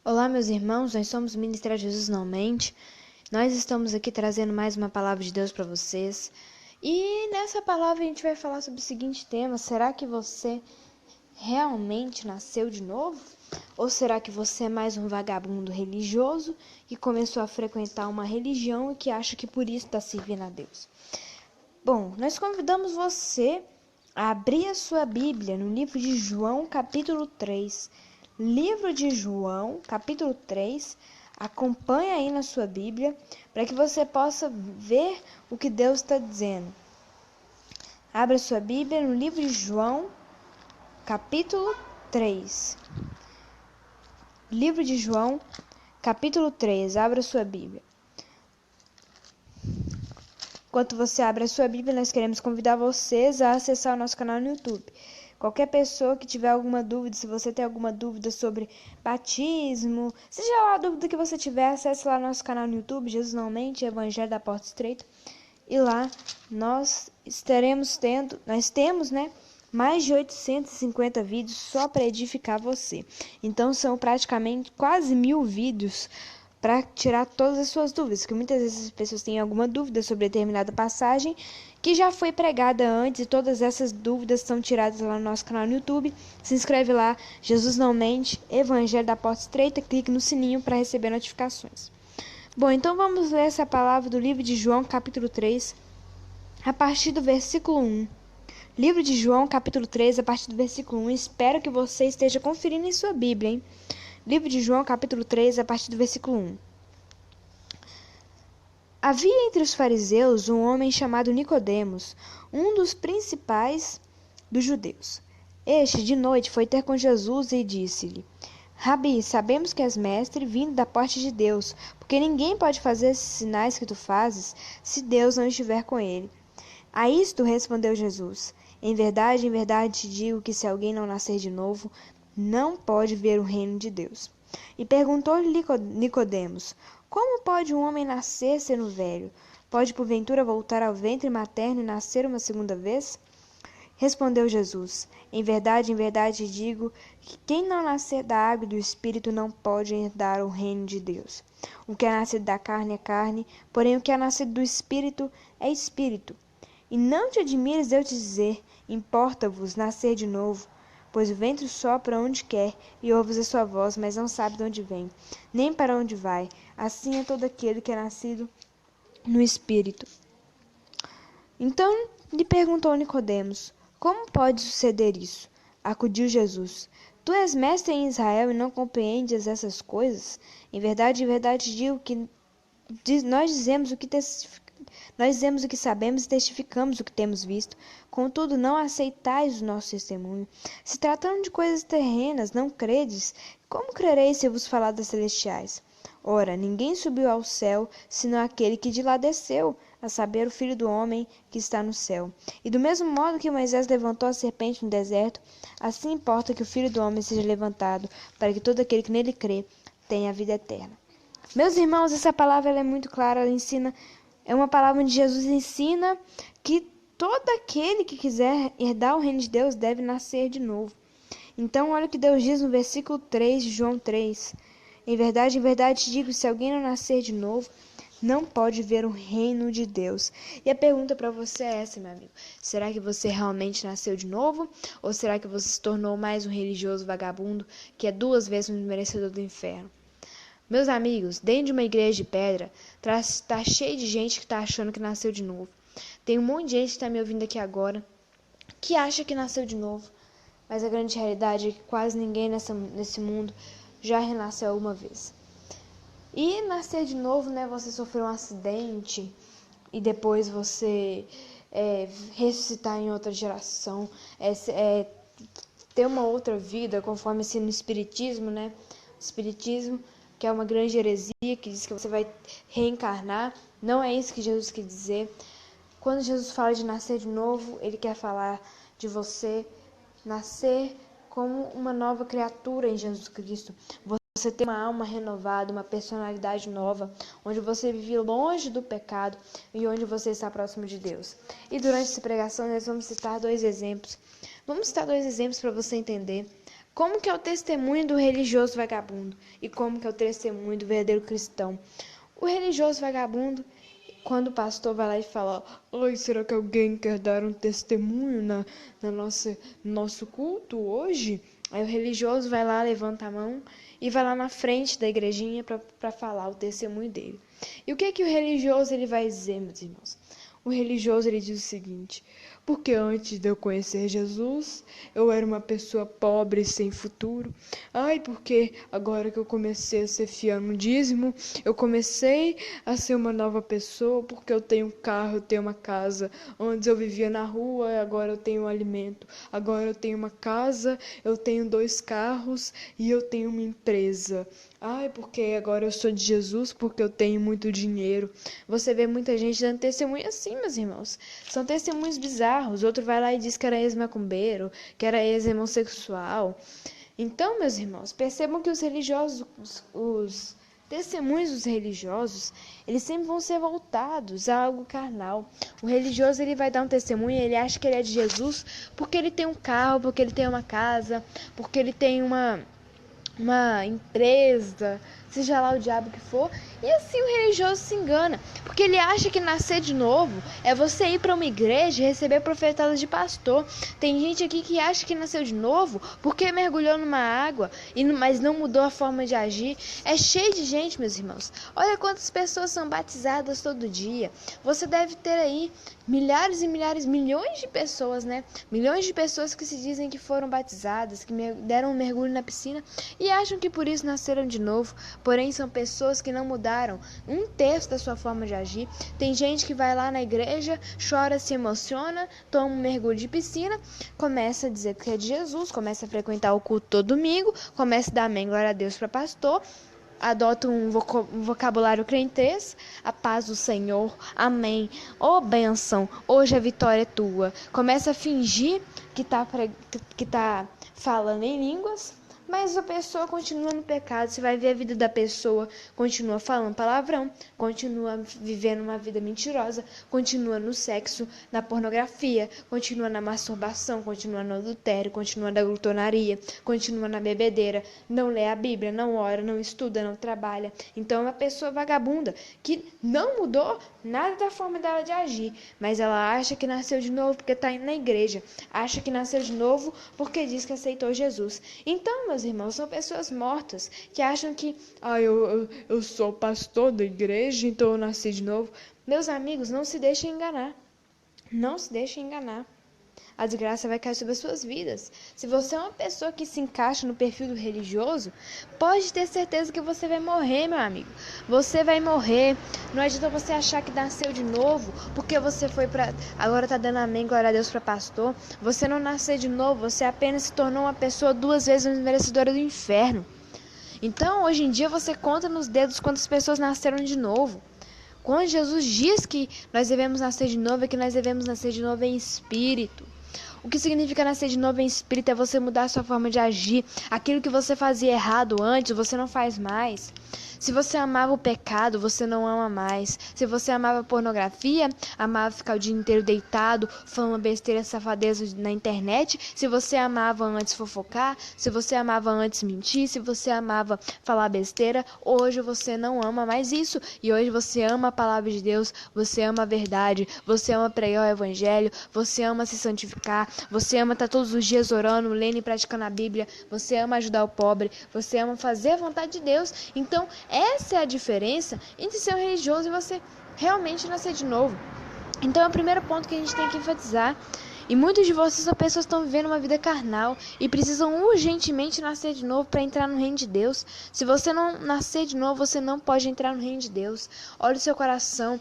Olá, meus irmãos, nós somos o Ministério Jesus Não Mente. Nós estamos aqui trazendo mais uma palavra de Deus para vocês. E nessa palavra a gente vai falar sobre o seguinte tema: será que você realmente nasceu de novo? Ou será que você é mais um vagabundo religioso que começou a frequentar uma religião e que acha que por isso está servindo a Deus? Bom, nós convidamos você a abrir a sua Bíblia no livro de João, capítulo 3. Livro de João, capítulo 3. Acompanhe aí na sua Bíblia para que você possa ver o que Deus está dizendo. Abra sua Bíblia no livro de João, capítulo 3. Livro de João, capítulo 3. Abra sua Bíblia. Enquanto você abre a sua Bíblia, nós queremos convidar vocês a acessar o nosso canal no YouTube. Qualquer pessoa que tiver alguma dúvida, se você tem alguma dúvida sobre batismo, seja lá a dúvida que você tiver, acesse lá nosso canal no YouTube, Jesus Não Mente, Evangelho da Porta Estreita. E lá nós temos, mais de 850 vídeos só para edificar você. Então são praticamente quase 1000 vídeos para tirar todas as suas dúvidas, que muitas vezes as pessoas têm alguma dúvida sobre determinada passagem que já foi pregada antes, e todas essas dúvidas são tiradas lá no nosso canal no YouTube. Se inscreve lá, Jesus Não Mente, Evangelho da Porta Estreita, clique no sininho para receber notificações. Bom, então vamos ler essa palavra do livro de João, capítulo 3, a partir do versículo 1. Livro de João, capítulo 3, a partir do versículo 1. Espero que você esteja conferindo em sua Bíblia, hein? Livro de João, capítulo 3, a partir do versículo 1. Havia entre os fariseus um homem chamado Nicodemos, um dos principais dos judeus. Este, de noite, foi ter com Jesus e disse-lhe: Rabi, sabemos que és mestre vindo da parte de Deus, porque ninguém pode fazer esses sinais que tu fazes, se Deus não estiver com ele. A isto respondeu Jesus: em verdade te digo que se alguém não nascer de novo, não pode ver o reino de Deus. E perguntou-lhe Nicodemos: como pode um homem nascer sendo velho? Pode porventura voltar ao ventre materno e nascer uma segunda vez? Respondeu Jesus: em verdade te digo que quem não nascer da água e do Espírito não pode herdar o reino de Deus. O que é nascido da carne é carne, porém o que é nascido do Espírito é Espírito. E não te admires de eu te dizer: importa-vos nascer de novo. Pois o vento sopra onde quer, e ouves a sua voz, mas não sabe de onde vem, nem para onde vai. Assim é todo aquele que é nascido no Espírito. Então lhe perguntou Nicodemos: como pode suceder isso? Acudiu Jesus: tu és mestre em Israel e não compreendes essas coisas? Em verdade digo que nós dizemos o que sabemos e testificamos o que temos visto. Contudo, não aceitais o nosso testemunho. Se tratando de coisas terrenas, não credes? Como crereis se eu vos falar das celestiais? Ora, ninguém subiu ao céu, senão aquele que de lá desceu, a saber, o Filho do Homem que está no céu. E do mesmo modo que Moisés levantou a serpente no deserto, assim importa que o Filho do Homem seja levantado, para que todo aquele que nele crê tenha a vida eterna. Meus irmãos, essa palavra ela é muito clara, ela ensina, é uma palavra onde Jesus ensina que todo aquele que quiser herdar o reino de Deus deve nascer de novo. Então, olha o que Deus diz no versículo 3 de João 3. Em verdade te digo, se alguém não nascer de novo, não pode ver o reino de Deus. E a pergunta para você é essa, meu amigo: será que você realmente nasceu de novo? Ou será que você se tornou mais um religioso vagabundo que é 2 vezes um merecedor do inferno? Meus amigos, dentro de uma igreja de pedra, tá cheio de gente que tá achando que nasceu de novo. Tem um monte de gente que tá me ouvindo aqui agora que acha que nasceu de novo, mas a grande realidade é que quase ninguém nesse mundo já renasceu alguma vez. E nascer de novo, você sofreu um acidente e depois você ressuscitar em outra geração, ter uma outra vida, conforme ensina no Espiritismo, Espiritismo, que é uma grande heresia, que diz que você vai reencarnar. Não é isso que Jesus quer dizer. Quando Jesus fala de nascer de novo, ele quer falar de você nascer como uma nova criatura em Jesus Cristo. Você ter uma alma renovada, uma personalidade nova, onde você vive longe do pecado e onde você está próximo de Deus. E durante essa pregação nós vamos citar 2 exemplos. Vamos citar 2 exemplos para você entender Como que é o testemunho do religioso vagabundo? E como que é o testemunho do verdadeiro cristão? O religioso vagabundo, quando o pastor vai lá e fala: ai, será que alguém quer dar um testemunho no nosso culto hoje? Aí o religioso vai lá, levanta a mão e vai lá na frente da igrejinha para falar o testemunho dele. E o que o religioso ele vai dizer, meus irmãos? O religioso ele diz o seguinte: porque antes de eu conhecer Jesus, eu era uma pessoa pobre sem futuro. Ai, porque agora que eu comecei a ser fiel no dízimo, eu comecei a ser uma nova pessoa, porque eu tenho um carro, eu tenho uma casa. Antes eu vivia na rua, agora eu tenho um alimento. Agora eu tenho uma casa, eu tenho 2 carros e eu tenho uma empresa. Ai, porque agora eu sou de Jesus, porque eu tenho muito dinheiro. Você vê muita gente dando testemunho assim, meus irmãos. São testemunhos bizarros. Outro vai lá e diz que era ex-macumbeiro, que era ex-homossexual. Então, meus irmãos, percebam que os religiosos, os testemunhos dos religiosos, eles sempre vão ser voltados a algo carnal. O religioso, ele vai dar um testemunho, ele acha que ele é de Jesus porque ele tem um carro, porque ele tem uma casa, porque ele tem uma empresa, seja lá o diabo que for. E assim o religioso se engana, porque ele acha que nascer de novo é você ir para uma igreja e receber profetadas de pastor. Tem gente aqui que acha que nasceu de novo porque mergulhou numa água, mas não mudou a forma de agir. É cheio de gente, meus irmãos. Olha quantas pessoas são batizadas todo dia. Você deve ter aí milhares e milhares, milhões de pessoas, né? Milhões de pessoas que se dizem que foram batizadas, que deram um mergulho na piscina e acham que por isso nasceram de novo. Porém, são pessoas que não mudaram um terço da sua forma de agir. Tem gente que vai lá na igreja, chora, se emociona, toma um mergulho de piscina, começa a dizer que é de Jesus, começa a frequentar o culto todo domingo, começa a dar amém, glória a Deus para pastor, adota um vocabulário crentez, a paz do Senhor, amém, ô bênção, hoje a vitória é tua. Começa a fingir que tá falando em línguas, mas a pessoa continua no pecado. Você vai ver a vida da pessoa, continua falando palavrão, continua vivendo uma vida mentirosa, continua no sexo, na pornografia, continua na masturbação, continua no adultério, continua na glutonaria, continua na bebedeira, não lê a Bíblia, não ora, não estuda, não trabalha. Então é uma pessoa vagabunda que não mudou nada da forma dela de agir, mas ela acha que nasceu de novo porque está indo na igreja, acha que nasceu de novo porque diz que aceitou Jesus. Então, meus irmãos, são pessoas mortas que acham que eu sou pastor da igreja, então eu nasci de novo. Meus amigos, não se deixem enganar. Não se deixem enganar. A desgraça vai cair sobre as suas vidas. Se você é uma pessoa que se encaixa no perfil do religioso, pode ter certeza que você vai morrer, meu amigo. Você vai morrer. Não adianta você achar que nasceu de novo, porque você foi para... Agora tá dando amém, glória a Deus para pastor. Você não nasceu de novo, você apenas se tornou uma pessoa 2 vezes merecedora do inferno. Então, hoje em dia, você conta nos dedos quantas pessoas nasceram de novo. Quando Jesus diz que nós devemos nascer de novo, é que nós devemos nascer de novo em espírito. O que significa nascer de novo em espírito é você mudar a sua forma de agir. Aquilo que você fazia errado antes, você não faz mais. Se você amava o pecado, você não ama mais. Se você amava a pornografia, amava ficar o dia inteiro deitado, falando besteira, safadeza na internet. Se você amava antes fofocar, se você amava antes mentir, se você amava falar besteira, hoje você não ama mais isso. E hoje você ama a palavra de Deus, você ama a verdade, você ama pregar o evangelho, você ama se santificar, você ama estar todos os dias orando, lendo e praticando a Bíblia, você ama ajudar o pobre, você ama fazer a vontade de Deus. Então, essa é a diferença entre ser um religioso e você realmente nascer de novo. Então é o primeiro ponto que a gente tem que enfatizar. E muitos de vocês são pessoas que estão vivendo uma vida carnal e precisam urgentemente nascer de novo para entrar no reino de Deus. Se você não nascer de novo, você não pode entrar no reino de Deus. Olha o seu coração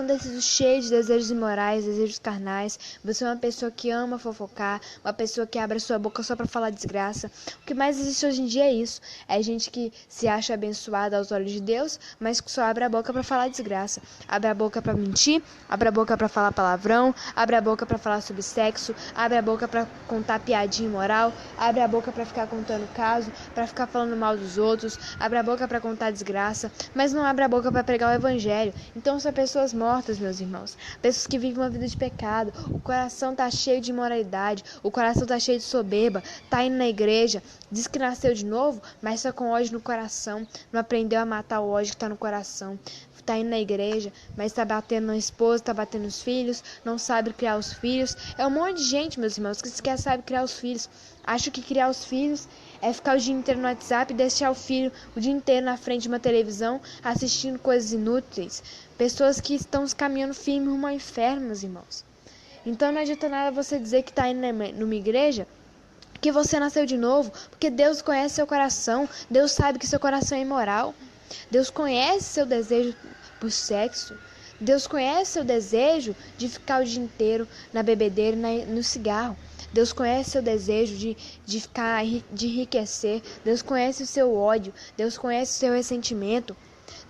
tem sido cheio de desejos imorais, desejos carnais. Você é uma pessoa que ama fofocar, uma pessoa que abre a sua boca só para falar desgraça. O que mais existe hoje em dia é isso. É gente que se acha abençoada aos olhos de Deus, mas que só abre a boca para falar desgraça. Abre a boca para mentir, abre a boca para falar palavrão, abre a boca para falar sobre sexo, abre a boca para contar piadinha imoral, abre a boca para ficar contando caso, para ficar falando mal dos outros, abre a boca para contar desgraça, mas não abre a boca para pregar o evangelho. Então são pessoas mortas, meus irmãos, pessoas que vivem uma vida de pecado, o coração tá cheio de imoralidade, o coração tá cheio de soberba, tá indo na igreja, diz que nasceu de novo, mas só com ódio no coração, não aprendeu a matar o ódio que tá no coração. Tá indo na igreja, mas tá batendo na esposa, tá batendo nos filhos, não sabe criar os filhos. É um monte de gente, meus irmãos, que sequer sabe criar os filhos. Acho que criar os filhos é ficar o dia inteiro no WhatsApp e deixar o filho o dia inteiro na frente de uma televisão, assistindo coisas inúteis. Pessoas que estão caminhando firme rumo ao inferno, meus irmãos. Então não adianta nada você dizer que tá indo numa igreja, que você nasceu de novo, porque Deus conhece seu coração, Deus sabe que seu coração é imoral. Deus conhece seu desejo por sexo. Deus conhece seu desejo de ficar o dia inteiro na bebedeira e no cigarro. Deus conhece seu desejo de enriquecer. Deus conhece o seu ódio. Deus conhece o seu ressentimento.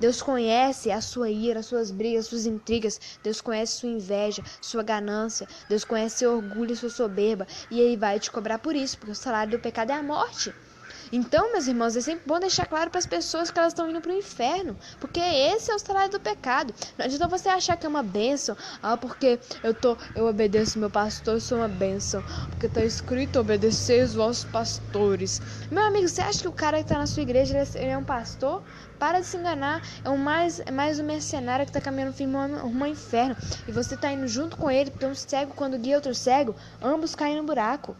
Deus conhece a sua ira, as suas brigas, as suas intrigas. Deus conhece sua inveja, sua ganância. Deus conhece seu orgulho e sua soberba. E Ele vai te cobrar por isso, porque o salário do pecado é a morte. Então, meus irmãos, é sempre bom deixar claro para as pessoas que elas estão indo para o inferno, porque esse é o salário do pecado. Não adianta você achar que é uma bênção, porque eu obedeço meu pastor, eu sou uma bênção, porque está escrito obedecer os vossos pastores. Meu amigo, você acha que o cara que está na sua igreja ele é um pastor? Para de se enganar, é mais um mercenário que está caminhando firme rumo ao inferno, e você está indo junto com ele, porque um cego quando guia outro cego, ambos caem no buraco.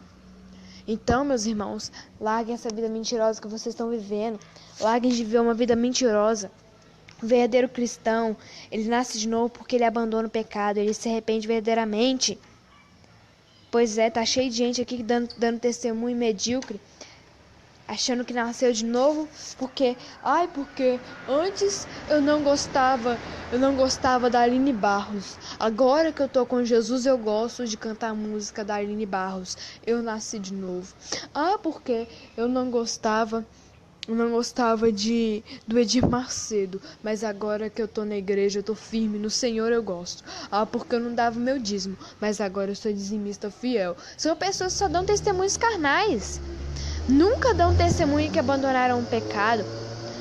Então, meus irmãos, larguem essa vida mentirosa que vocês estão vivendo. Larguem de viver uma vida mentirosa. O verdadeiro cristão, ele nasce de novo porque ele abandona o pecado, ele se arrepende verdadeiramente. Pois é, tá cheio de gente aqui dando testemunho medíocre, achando que nasceu de novo, porque antes eu não gostava da Aline Barros. Agora que eu tô com Jesus, eu gosto de cantar a música da Aline Barros. Eu nasci de novo. Porque eu não gostava do Edir Macedo, mas agora que eu tô na igreja, eu tô firme no Senhor, eu gosto. Porque eu não dava o meu dízimo, mas agora eu sou dizimista fiel. São pessoas que só dão testemunhos carnais. Nunca dão testemunho que abandonaram o pecado.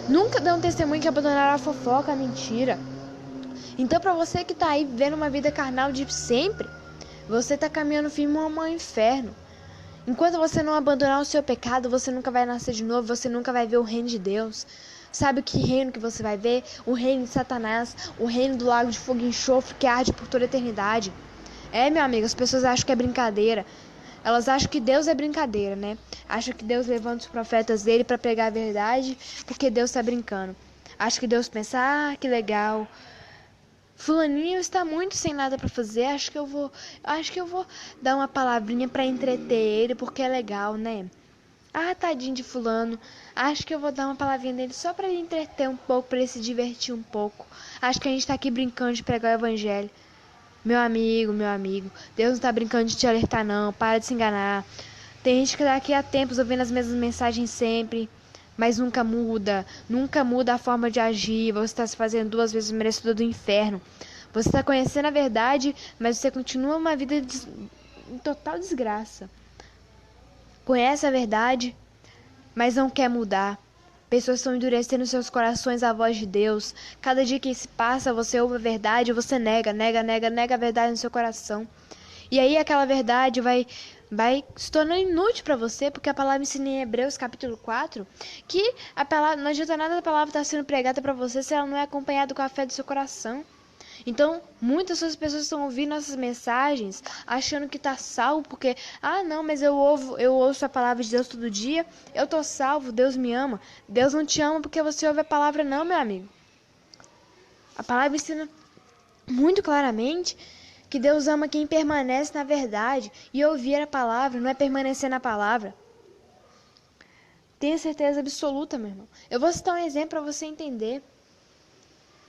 Nunca dão testemunho que abandonaram a fofoca, a mentira. Então, para você que tá aí vivendo uma vida carnal de sempre, você tá caminhando firme rumo ao inferno. Enquanto você não abandonar o seu pecado, você nunca vai nascer de novo, você nunca vai ver o reino de Deus. Sabe que reino que você vai ver? O reino de Satanás, o reino do lago de fogo e enxofre que arde por toda a eternidade. Meu amigo, as pessoas acham que é brincadeira. Elas acham que Deus é brincadeira, né? Acham que Deus levanta os profetas dele para pregar a verdade, porque Deus está brincando. Acham que Deus pensa, que legal. Fulaninho está muito sem nada para fazer, acho que eu vou dar uma palavrinha para entreter ele, porque é legal, né? Tadinho de fulano. Acho que eu vou dar uma palavrinha nele só para ele entreter um pouco, para ele se divertir um pouco. Acho que a gente está aqui brincando de pregar o evangelho. Meu amigo, Deus não tá brincando de te alertar não, para de se enganar. Tem gente que daqui a tempos ouvindo as mesmas mensagens sempre, mas nunca muda a forma de agir, você está se fazendo 2 vezes merecedor do inferno. Você está conhecendo a verdade, mas você continua uma vida em total desgraça. Conhece a verdade, mas não quer mudar. Pessoas estão endurecendo seus corações à voz de Deus. Cada dia que se passa, você ouve a verdade, você nega a verdade no seu coração. E aí aquela verdade vai se tornando inútil para você, porque a palavra ensina em Hebreus capítulo 4, que a palavra, não adianta nada da palavra estar sendo pregada para você se ela não é acompanhada com a fé do seu coração. Então, muitas pessoas estão ouvindo essas mensagens achando que tá salvo, porque, não, mas eu ouço a palavra de Deus todo dia, eu tô salvo, Deus me ama. Deus não te ama porque você ouve a palavra não, meu amigo. A palavra ensina muito claramente que Deus ama quem permanece na verdade, e ouvir a palavra não é permanecer na palavra. Tenha certeza absoluta, meu irmão. Eu vou citar um exemplo para você entender.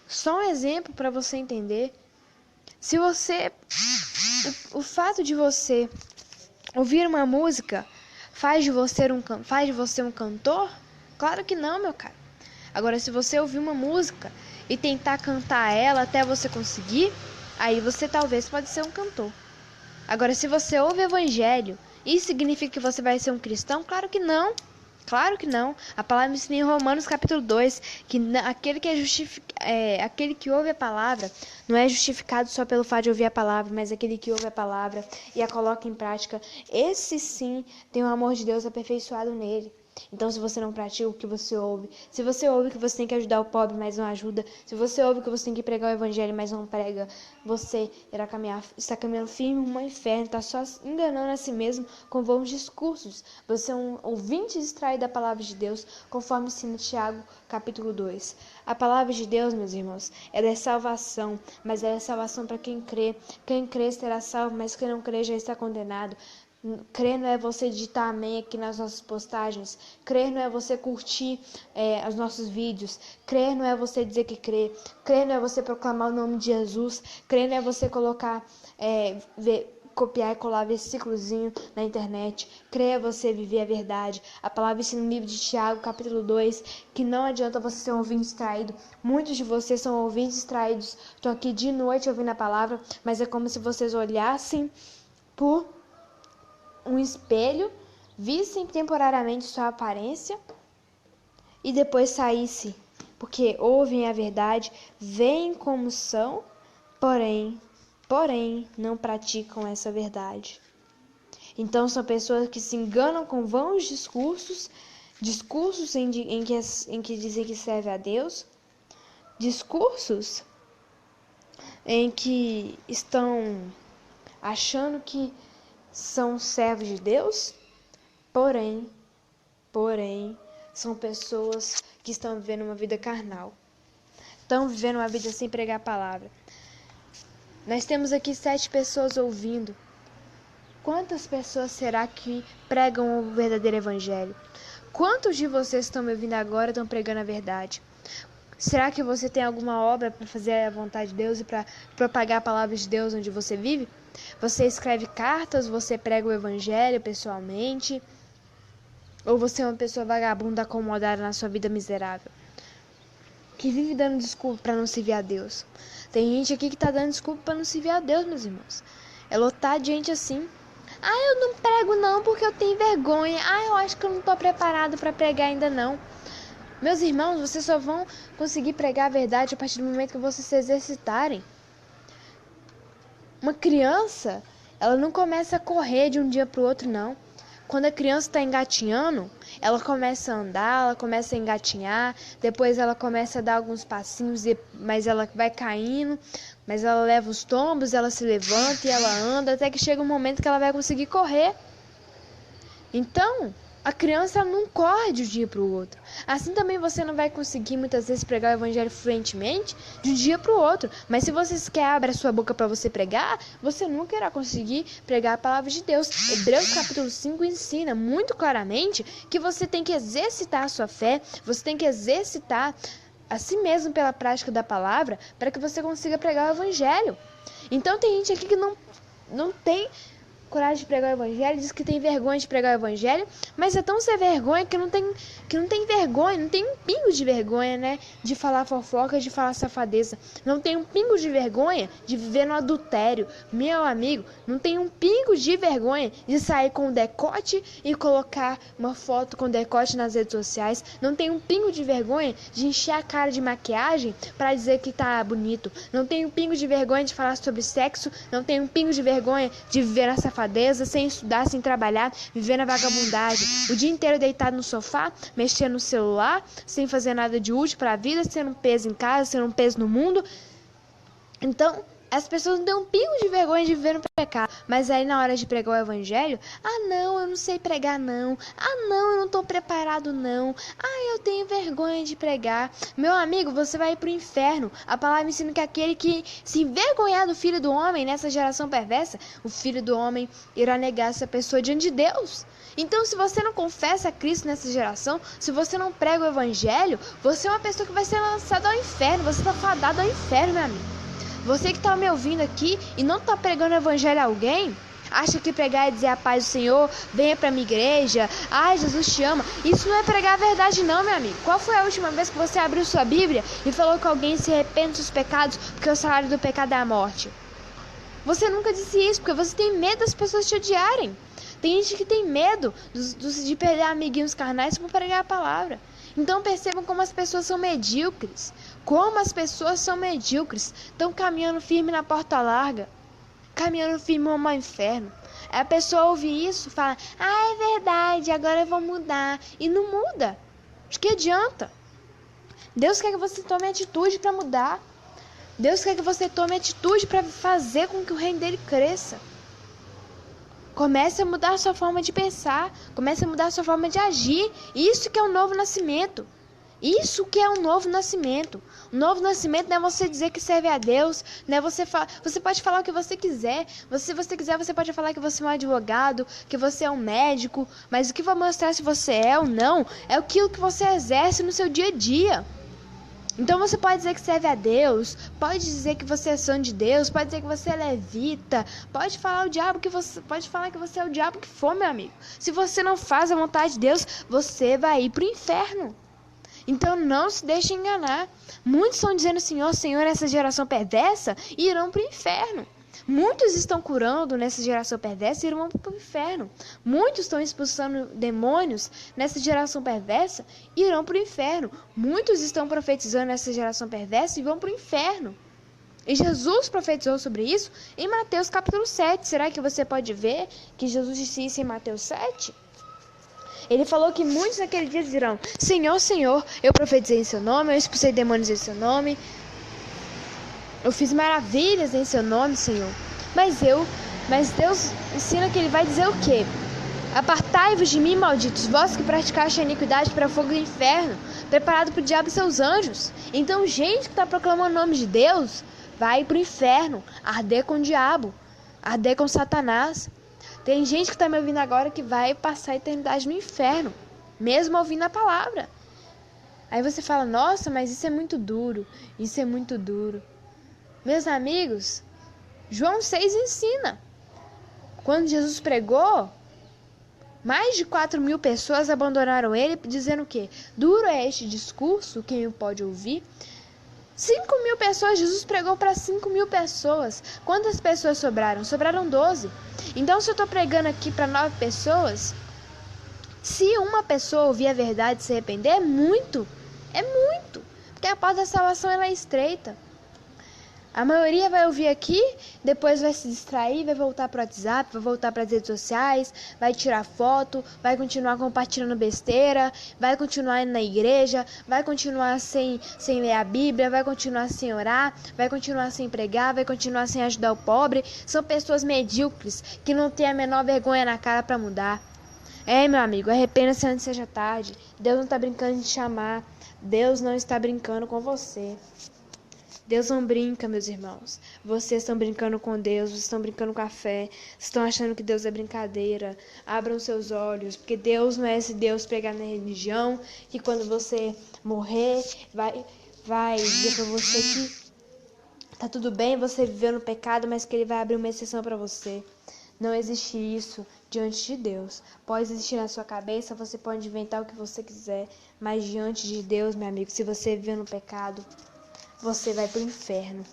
Só um exemplo para você entender. Se você... O fato de você ouvir uma música faz de você um cantor? Claro que não, meu cara. Agora, se você ouvir uma música e tentar cantar ela até você conseguir, aí você talvez pode ser um cantor. Agora, se você ouve o evangelho, isso significa que você vai ser um cristão? Claro que não. Claro que não. A palavra ensina em Romanos capítulo 2 que aquele que ouve a palavra não é justificado só pelo fato de ouvir a palavra, mas aquele que ouve a palavra e a coloca em prática, esse sim tem o amor de Deus aperfeiçoado nele. Então, se você não pratica o que você ouve, se você ouve que você tem que ajudar o pobre, mas não ajuda, se você ouve que você tem que pregar o evangelho, mas não prega, você está caminhando firme no inferno, está só enganando a si mesmo com vãos discursos. Você é um ouvinte distraído da palavra de Deus, conforme ensina Tiago, capítulo 2. A palavra de Deus, meus irmãos, ela é salvação, mas ela é salvação para quem crê. Quem crê será salvo, mas quem não crê já está condenado. Crer não é você digitar amém aqui nas nossas postagens. Crer não é você curtir os nossos vídeos. Crer não é você dizer que crê. Crer não é você proclamar o nome de Jesus. Crer não é você colocar, copiar e colar versículozinho na internet. Crer é você viver a verdade. A palavra ensina no livro de Tiago, capítulo 2, que não adianta você ser um ouvinte distraído. Muitos de vocês são ouvintes distraídos. Estão aqui de noite ouvindo a palavra, mas é como se vocês olhassem por um espelho, vissem temporariamente sua aparência e depois saísse, porque ouvem a verdade, veem como são, porém não praticam essa verdade. Então são pessoas que se enganam com vãos discursos em que dizem que serve a Deus, discursos em que estão achando que são servos de Deus, porém, são pessoas que estão vivendo uma vida carnal. Estão vivendo uma vida sem pregar a palavra. Nós temos aqui 7 pessoas ouvindo. Quantas pessoas será que pregam o verdadeiro evangelho? Quantos de vocês estão me ouvindo agora estão pregando a verdade? Será que você tem alguma obra para fazer a vontade de Deus e para propagar a palavra de Deus onde você vive? Você escreve cartas, você prega o evangelho pessoalmente? Ou você é uma pessoa vagabunda acomodada na sua vida miserável? Que vive dando desculpa para não servir a Deus. Tem gente aqui que está dando desculpa para não servir a Deus, meus irmãos. É lotado de gente assim. Eu não prego não porque eu tenho vergonha. Eu acho que eu não estou preparado para pregar ainda não. Meus irmãos, vocês só vão conseguir pregar a verdade a partir do momento que vocês se exercitarem. Uma criança, ela não começa a correr de um dia para o outro, não. Quando a criança está engatinhando, ela começa a andar, ela começa a engatinhar, depois ela começa a dar alguns passinhos, mas ela vai caindo, mas ela leva os tombos, ela se levanta e ela anda, até que chega um momento que ela vai conseguir correr. Então, a criança não corre de um dia para o outro. Assim também você não vai conseguir muitas vezes pregar o evangelho fluentemente de um dia para o outro. Mas se você quer abrir a sua boca para você pregar, você nunca irá conseguir pregar a palavra de Deus. Hebreus capítulo 5 ensina muito claramente que você tem que exercitar a sua fé, você tem que exercitar a si mesmo pela prática da palavra para que você consiga pregar o evangelho. Então tem gente aqui que não tem coragem de pregar o evangelho, diz que tem vergonha de pregar o evangelho, mas é tão sem vergonha que não tem vergonha, não tem um pingo de vergonha, né, de falar fofoca, de falar safadeza, não tem um pingo de vergonha de viver no adultério, meu amigo, não tem um pingo de vergonha de sair com decote e colocar uma foto com decote nas redes sociais, não tem um pingo de vergonha de encher a cara de maquiagem para dizer que tá bonito, não tem um pingo de vergonha de falar sobre sexo, não tem um pingo de vergonha de viver na safadeza, sem estudar, sem trabalhar, viver na vagabundagem, o dia inteiro deitado no sofá, mexendo no celular, sem fazer nada de útil para a vida, sendo um peso em casa, sendo um peso no mundo. Então, as pessoas não têm um pingo de vergonha de viver no pecado, mas aí na hora de pregar o evangelho, não, eu não sei pregar não, não, eu não estou preparado não, eu tenho vergonha de pregar. Meu amigo, você vai ir pro inferno. A palavra ensina que aquele que se envergonhar do Filho do Homem nessa geração perversa, o Filho do Homem irá negar essa pessoa diante de Deus. Então, se você não confessa a Cristo nessa geração, se você não prega o evangelho, você é uma pessoa que vai ser lançada ao inferno, você está fadado ao inferno, meu amigo. Você que está me ouvindo aqui e não está pregando o evangelho a alguém, acha que pregar é dizer a paz do Senhor, venha para minha igreja, Jesus te ama. Isso não é pregar a verdade não, meu amigo. Qual foi a última vez que você abriu sua Bíblia e falou que alguém se arrepende dos pecados porque o salário do pecado é a morte? Você nunca disse isso, porque você tem medo das pessoas te odiarem. Tem gente que tem medo de perder amiguinhos carnais por pregar a palavra. Então percebam como as pessoas são medíocres. Como as pessoas são medíocres. Estão caminhando firme na porta larga. Caminhando firme rumo ao inferno. Aí a pessoa ouve isso e fala: ah, é verdade, agora eu vou mudar. E não muda. De que adianta? Deus quer que você tome atitude para mudar. Deus quer que você tome atitude para fazer com que o reino dele cresça. Comece a mudar a sua forma de pensar. Comece a mudar a sua forma de agir. Isso que é o novo nascimento. Isso que é um novo nascimento. O novo nascimento não é você dizer que serve a Deus, não é você pode falar o que você quiser. Se você quiser, você pode falar que você é um advogado, que você é um médico, mas o que vai mostrar se você é ou não é aquilo que você exerce no seu dia a dia. Então você pode dizer que serve a Deus, pode dizer que você é santo de Deus, pode dizer que você é levita, pode falar pode falar que você é o diabo que for, meu amigo. Se você não faz a vontade de Deus, você vai ir pro inferno. Então não se deixe enganar. Muitos estão dizendo Senhor, Senhor, essa geração perversa, e irão para o inferno. Muitos estão curando nessa geração perversa e irão para o inferno. Muitos estão expulsando demônios nessa geração perversa e irão para o inferno. Muitos estão profetizando nessa geração perversa e vão para o inferno. E Jesus profetizou sobre isso em Mateus capítulo 7. Será que você pode ver que Jesus disse isso em Mateus 7? Ele falou que muitos naquele dia dirão: Senhor, Senhor, eu profetizei em seu nome, eu expulsei demônios em seu nome, eu fiz maravilhas em seu nome, Senhor. Mas Deus ensina que ele vai dizer o quê? Apartai-vos de mim, malditos, vós que praticaste a iniquidade para o fogo do inferno, preparado para o diabo e seus anjos. Então, gente que está proclamando o nome de Deus, vai para o inferno, arder com o diabo, arder com Satanás. Tem gente que está me ouvindo agora que vai passar a eternidade no inferno, mesmo ouvindo a palavra. Aí você fala: nossa, mas isso é muito duro, isso é muito duro. Meus amigos, João 6 ensina. Quando Jesus pregou, mais de 4.000 pessoas abandonaram ele, dizendo o quê? Duro é este discurso, quem o pode ouvir? 5.000 pessoas, Jesus pregou para 5.000 pessoas. Quantas pessoas sobraram? Sobraram 12. Então, se eu estou pregando aqui para 9 pessoas, se uma pessoa ouvir a verdade e se arrepender, é muito. Porque a porta da salvação ela é estreita. A maioria vai ouvir aqui, depois vai se distrair, vai voltar para o WhatsApp, vai voltar para as redes sociais, vai tirar foto, vai continuar compartilhando besteira, vai continuar indo na igreja, vai continuar sem ler a Bíblia, vai continuar sem orar, vai continuar sem pregar, vai continuar sem ajudar o pobre. São pessoas medíocres que não têm a menor vergonha na cara para mudar. Meu amigo, arrependa-se antes que seja tarde. Deus não está brincando de te chamar. Deus não está brincando com você. Deus não brinca, meus irmãos. Vocês estão brincando com Deus, vocês estão brincando com a fé, vocês estão achando que Deus é brincadeira. Abram seus olhos, porque Deus não é esse Deus pregado na religião, que quando você morrer, vai dizer pra você que tá tudo bem você viver no pecado, mas que ele vai abrir uma exceção para você. Não existe isso diante de Deus. Pode existir na sua cabeça, você pode inventar o que você quiser, mas diante de Deus, meu amigo, se você viver no pecado, você vai pro inferno.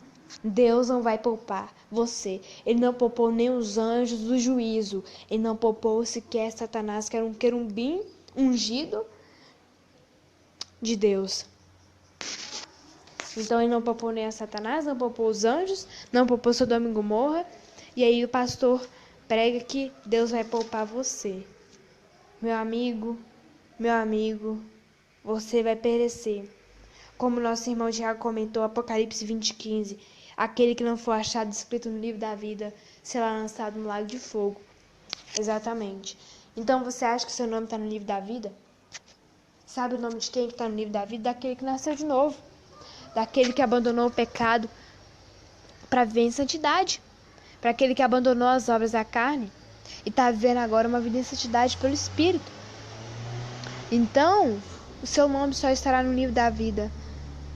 Deus não vai poupar você. Ele não poupou nem os anjos do juízo. Ele não poupou sequer Satanás, que era um querubim ungido de Deus. Então ele não poupou nem a Satanás, não poupou os anjos, não poupou Sodoma e Gomorra. E aí o pastor prega que Deus vai poupar você. Meu amigo, você vai perecer. Como nosso irmão Tiago comentou, Apocalipse 20:15, aquele que não for achado escrito no livro da vida será lançado no lago de fogo. Exatamente. Então você acha que seu nome está no livro da vida? Sabe o nome de quem está no livro da vida? Daquele que nasceu de novo. Daquele que abandonou o pecado para viver em santidade. Para aquele que abandonou as obras da carne e está vivendo agora uma vida em santidade pelo Espírito. Então, o seu nome só estará no livro da vida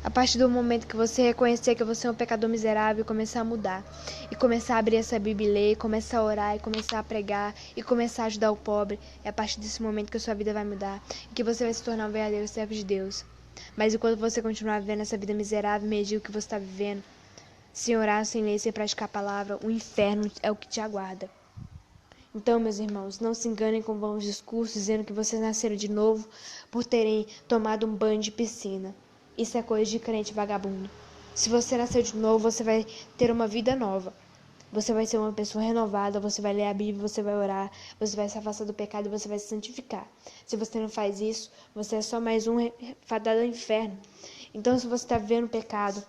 a partir do momento que você reconhecer que você é um pecador miserável e começar a mudar. E começar a abrir essa Bíblia e ler, começar a orar, e começar a pregar, e começar a ajudar o pobre. É a partir desse momento que a sua vida vai mudar. E que você vai se tornar um verdadeiro servo de Deus. Mas enquanto você continuar vivendo essa vida miserável e medíocre que você está vivendo, sem orar, sem ler, sem praticar a palavra, o inferno é o que te aguarda. Então, meus irmãos, não se enganem com bons discursos dizendo que vocês nasceram de novo por terem tomado um banho de piscina. Isso é coisa de crente vagabundo. Se você nasceu de novo, você vai ter uma vida nova. Você vai ser uma pessoa renovada, você vai ler a Bíblia, você vai orar, você vai se afastar do pecado e você vai se santificar. Se você não faz isso, você é só mais um fadado ao inferno. Então, se você está vivendo pecado,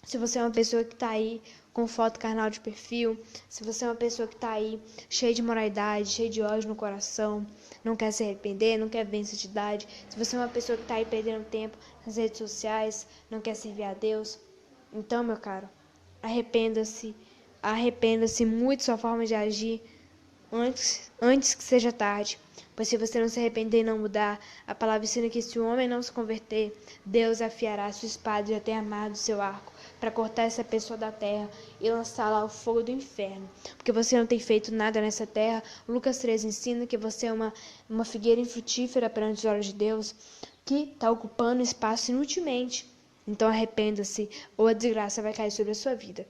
se você é uma pessoa que está aí com foto carnal de perfil, se você é uma pessoa que está aí cheia de moralidade, cheia de ódio no coração, não quer se arrepender, não quer ver em santidade, se você é uma pessoa que está aí perdendo tempo nas redes sociais, não quer servir a Deus, então, meu caro, arrependa-se muito da sua forma de agir antes que seja tarde. Pois se você não se arrepender e não mudar, a palavra ensina que se o homem não se converter, Deus afiará sua espada e já tem armado seu arco para cortar essa pessoa da terra e lançá-la ao fogo do inferno. Porque você não tem feito nada nessa terra. Lucas 3 ensina que você é uma figueira infrutífera perante os olhos de Deus, que está ocupando espaço inutilmente. Então arrependa-se, ou a desgraça vai cair sobre a sua vida.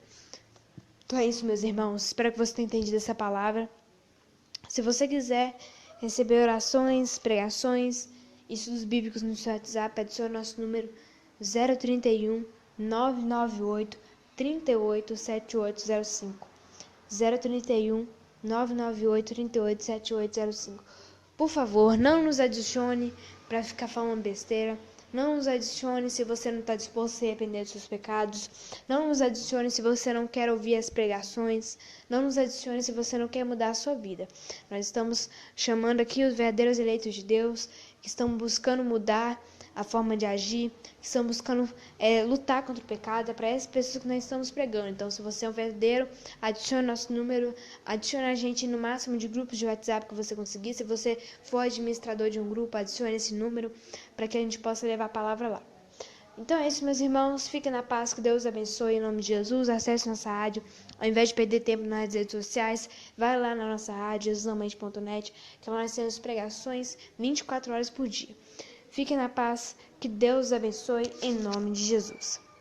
Então é isso, meus irmãos. Espero que você tenha entendido essa palavra. Se você quiser receber orações, pregações, estudos bíblicos no seu WhatsApp, adicione o nosso número 031 998 38 7805. 031 998 38 7805. Por favor, não nos adicione para ficar falando besteira. Não nos adicione se você não está disposto a se arrepender dos seus pecados. Não nos adicione se você não quer ouvir as pregações. Não nos adicione se você não quer mudar a sua vida. Nós estamos chamando aqui os verdadeiros eleitos de Deus, que estão buscando mudar a forma de agir, que estão buscando lutar contra o pecado. É para essas pessoas que nós estamos pregando. Então, se você é um verdadeiro, adicione nosso número, adicione a gente no máximo de grupos de WhatsApp que você conseguir. Se você for administrador de um grupo, adicione esse número para que a gente possa levar a palavra lá. Então é isso, meus irmãos. Fiquem na paz, que Deus abençoe em nome de Jesus. Acesse nossa rádio. Ao invés de perder tempo nas redes sociais, vai lá na nossa rádio, jesusamente.net, que lá nós temos pregações 24 horas por dia. Fiquem na paz, que Deus abençoe em nome de Jesus.